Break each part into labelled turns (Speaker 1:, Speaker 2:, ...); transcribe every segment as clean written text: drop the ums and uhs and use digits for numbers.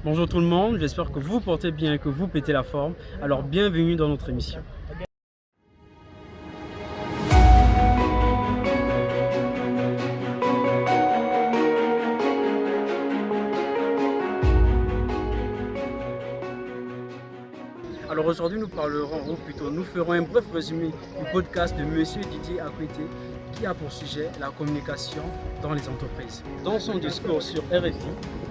Speaker 1: Bonjour tout le monde, j'espère que vous portez bien et que vous pétez la forme. Alors bienvenue dans notre émission. Alors aujourd'hui nous parlerons, ou plutôt nous ferons un bref résumé du podcast de Monsieur Didier Akwete qui a pour sujet la communication dans les entreprises. Dans son discours sur RFI,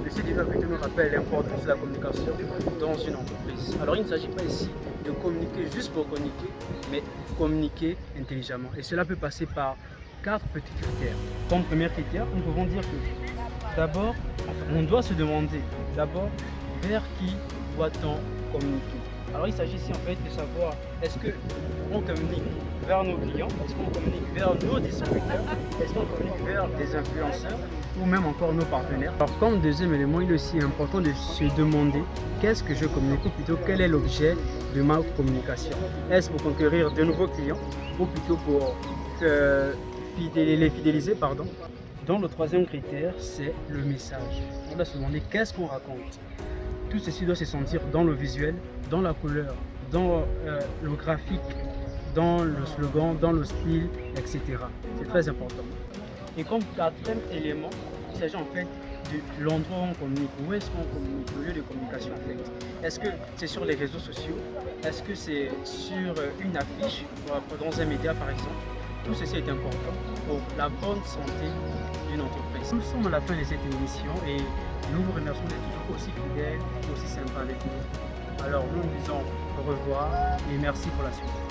Speaker 1: Monsieur Didier Akwete nous rappelle l'importance de la communication dans une entreprise. Alors il ne s'agit pas ici de communiquer juste pour communiquer, mais communiquer intelligemment. Et cela peut passer par 4 petits critères. Comme premier critère, nous pouvons dire que d'abord, on doit se demander d'abord vers qui doit-on communiquer. Alors il s'agit ici en fait de savoir est-ce qu'on communique vers nos clients, est-ce qu'on communique vers nos distributeurs, est-ce qu'on communique vers des influenceurs ou même encore nos partenaires. Alors comme deuxième élément, il est aussi important de se demander qu'est-ce que je communique ou plutôt quel est l'objet de ma communication. Est-ce pour conquérir de nouveaux clients ou plutôt pour les fidéliser pardon. Donc le troisième critère c'est le message. On doit se demander qu'est-ce qu'on raconte. Tout ceci doit se sentir dans le visuel, dans la couleur, dans le graphique, dans le slogan, dans le style, etc. C'est très important. Et comme quatrième élément, il s'agit en fait de l'endroit où on communique. Où est-ce qu'on communique? Le lieu de communication en fait. Est-ce que c'est sur les réseaux sociaux? Est-ce que c'est sur une affiche dans un média par exemple? Tout ceci est important pour la bonne santé d'une entreprise. Nous sommes à la fin de cette émission et nous vous remercions d'être toujours aussi fidèles, aussi sympas avec nous. Alors nous disons au revoir et merci pour la suite.